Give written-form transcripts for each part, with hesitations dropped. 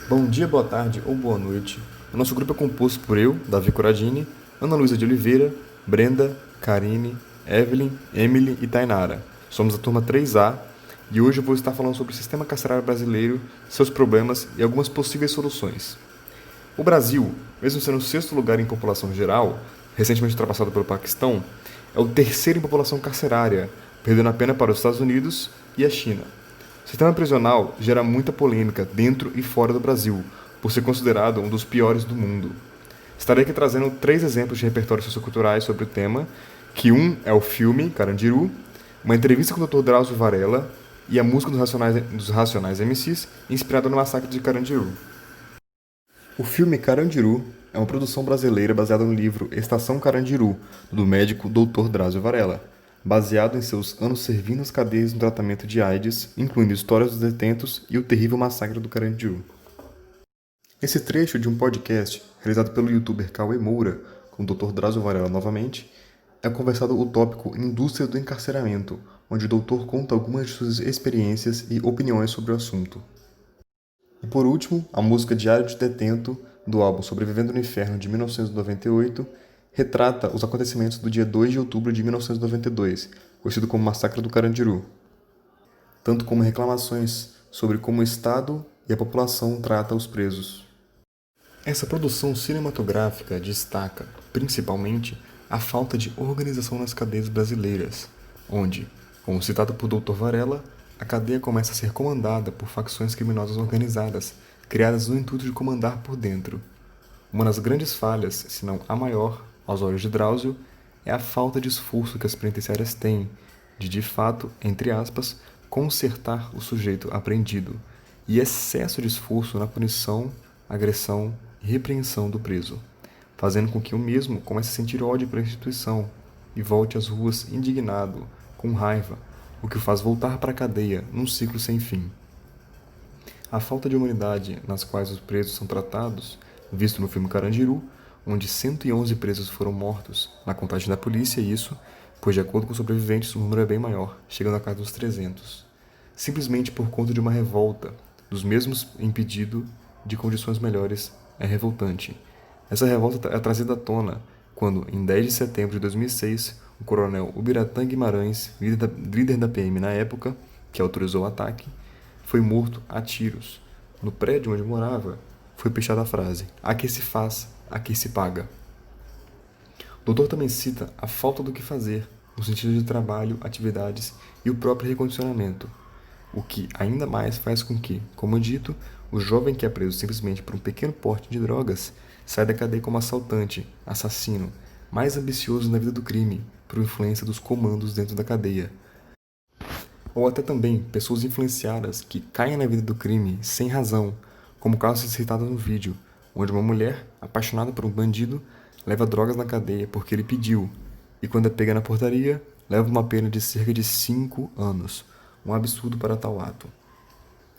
Bom dia, boa tarde ou boa noite. O nosso grupo é composto por eu, Davi Coradini, Ana Luísa de Oliveira, Brenda, Karine, Evelyn, Emily e Tainara. Somos a turma 3A e hoje eu vou estar falando sobre o sistema carcerário brasileiro, seus problemas e algumas possíveis soluções. O Brasil, mesmo sendo o sexto lugar em população geral, recentemente ultrapassado pelo Paquistão, é o terceiro em população carcerária, perdendo apenas para os Estados Unidos e a China. O sistema prisional gera muita polêmica dentro e fora do Brasil, por ser considerado um dos piores do mundo. Estarei aqui trazendo 3 exemplos de repertórios socioculturais sobre o tema, que um é o filme Carandiru, uma entrevista com o Dr. Drauzio Varela e a música dos Racionais MCs, inspirada no massacre de Carandiru. O filme Carandiru é uma produção brasileira baseada no livro Estação Carandiru, do médico Dr. Drauzio Varela, baseado em seus anos servindo as cadeias no tratamento de AIDS, incluindo histórias dos detentos e o terrível massacre do Carandiru. Esse trecho de um podcast, realizado pelo youtuber Cauê Moura, com o Dr. Drauzio Varela novamente, é conversado o tópico Indústria do Encarceramento, onde o doutor conta algumas de suas experiências e opiniões sobre o assunto. E por último, a música Diário de Detento, do álbum Sobrevivendo no Inferno de 1998, retrata os acontecimentos do dia 2 de outubro de 1992, conhecido como Massacre do Carandiru, tanto como reclamações sobre como o Estado e a população trata os presos. Essa produção cinematográfica destaca, principalmente, a falta de organização nas cadeias brasileiras, onde, como citado por Dr. Varela, a cadeia começa a ser comandada por facções criminosas organizadas, criadas no intuito de comandar por dentro. Uma das grandes falhas, se não a maior, aos olhos de Drauzio, é a falta de esforço que as penitenciárias têm de fato, entre aspas, consertar o sujeito apreendido, e excesso de esforço na punição, agressão e repreensão do preso, fazendo com que o mesmo comece a sentir ódio pela instituição e volte às ruas indignado, com raiva, o que o faz voltar para a cadeia num ciclo sem fim. A falta de humanidade nas quais os presos são tratados, visto no filme Carandiru, onde 111 presos foram mortos, na contagem da polícia isso, pois de acordo com os sobreviventes o número é bem maior, chegando a casa dos 300. Simplesmente por conta de uma revolta, dos mesmos impedido de condições melhores, é revoltante. Essa revolta é trazida à tona quando, em 10 de setembro de 2006, o coronel Ubiratã Guimarães, líder da PM na época, que autorizou o ataque, foi morto a tiros. No prédio onde morava, foi pichada a frase: "Aqui se faz, aqui se paga". O doutor também cita a falta do que fazer, no sentido de trabalho, atividades e o próprio recondicionamento, o que ainda mais faz com que, como dito, o jovem que é preso simplesmente por um pequeno porte de drogas saia da cadeia como assaltante, assassino, mais ambicioso na vida do crime, por influência dos comandos dentro da cadeia. Ou até também pessoas influenciadas que caem na vida do crime sem razão, como o caso citado no vídeo, onde uma mulher, apaixonada por um bandido, leva drogas na cadeia porque ele pediu, e quando é pega na portaria, leva uma pena de cerca de 5 anos, um absurdo para tal ato.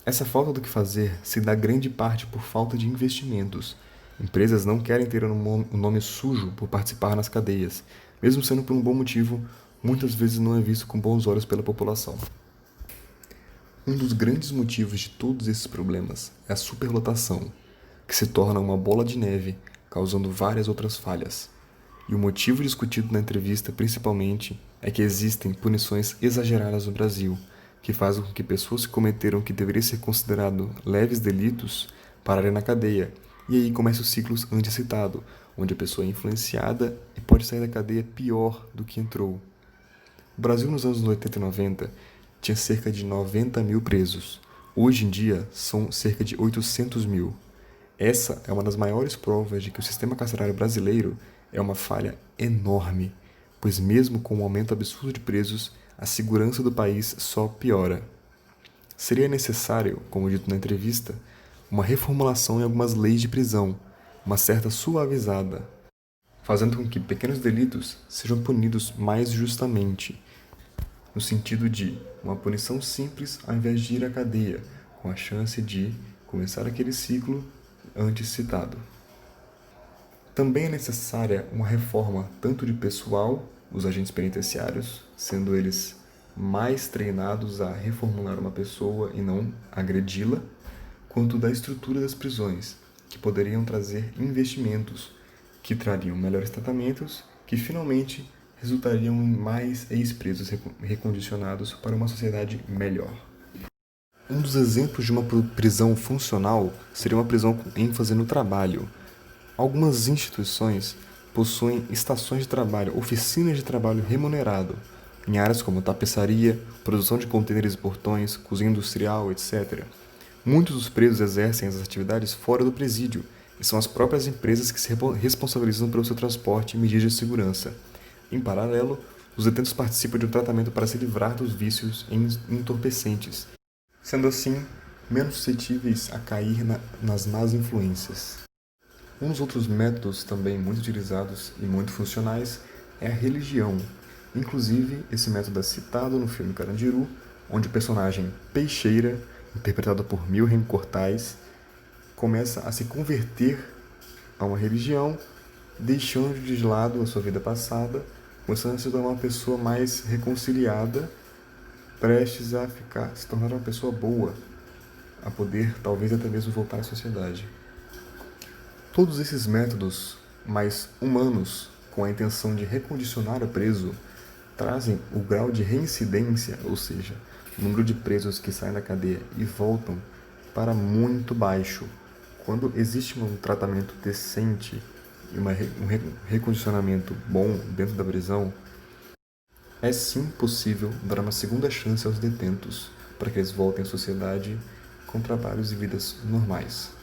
Essa falta do que fazer se dá grande parte por falta de investimentos. Empresas não querem ter um nome sujo por participar nas cadeias, mesmo sendo por um bom motivo, muitas vezes não é visto com bons olhos pela população. Um dos grandes motivos de todos esses problemas é a superlotação, que se torna uma bola de neve, causando várias outras falhas. E o motivo discutido na entrevista principalmente é que existem punições exageradas no Brasil, que fazem com que pessoas que cometeram o que deveria ser considerado leves delitos pararem na cadeia, e aí começa o ciclo antes citado, onde a pessoa é influenciada e pode sair da cadeia pior do que entrou. O Brasil nos anos 80 e 90 tinha cerca de 90 mil presos. Hoje em dia são cerca de 800 mil. Essa é uma das maiores provas de que o sistema carcerário brasileiro é uma falha enorme, pois mesmo com um aumento absurdo de presos, a segurança do país só piora. Seria necessário, como dito na entrevista, uma reformulação em algumas leis de prisão, uma certa suavizada, fazendo com que pequenos delitos sejam punidos mais justamente, no sentido de uma punição simples ao invés de ir à cadeia, com a chance de começar aquele ciclo antes citado. Também é necessária uma reforma tanto de pessoal, os agentes penitenciários, sendo eles mais treinados a reformular uma pessoa e não agredi-la, quanto da estrutura das prisões, que poderiam trazer investimentos, que trariam melhores tratamentos, que finalmente resultariam em mais ex-presos recondicionados para uma sociedade melhor. Um dos exemplos de uma prisão funcional seria uma prisão com ênfase no trabalho. Algumas instituições possuem estações de trabalho, oficinas de trabalho remunerado, em áreas como tapeçaria, produção de contêineres e portões, cozinha industrial, etc. Muitos dos presos exercem essas atividades fora do presídio, e são as próprias empresas que se responsabilizam pelo seu transporte e medidas de segurança. Em paralelo, os detentos participam de um tratamento para se livrar dos vícios entorpecentes, sendo assim menos suscetíveis a cair nas más influências. Um dos outros métodos também muito utilizados e muito funcionais é a religião. Inclusive, esse método é citado no filme Carandiru, onde o personagem Peixeira, interpretado por Milren Cortais, começa a se converter a uma religião, deixando de lado a sua vida passada, começando a se tornar uma pessoa mais reconciliada, prestes a se tornar uma pessoa boa, a poder talvez até mesmo voltar à sociedade. Todos esses métodos mais humanos, com a intenção de recondicionar o preso, trazem o grau de reincidência, ou seja, o número de presos que saem da cadeia e voltam, para muito baixo. Quando existe um tratamento decente e um recondicionamento bom dentro da prisão, é sim possível dar uma segunda chance aos detentos para que eles voltem à sociedade com trabalhos e vidas normais.